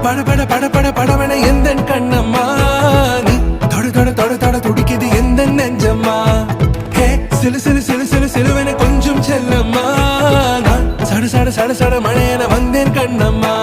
பட பட பட பட படவன எந்த கண்ணம்மா நீ தொட தொட தொட தொட துடிக்குது எந்த நெஞ்சம்மா ஹே சிலு சிலு சிலு சிலு சிலுவன கொஞ்சம் செல்லம்மா நான் சட சட சட சட மழையன வந்தேன் கண்ணம்மா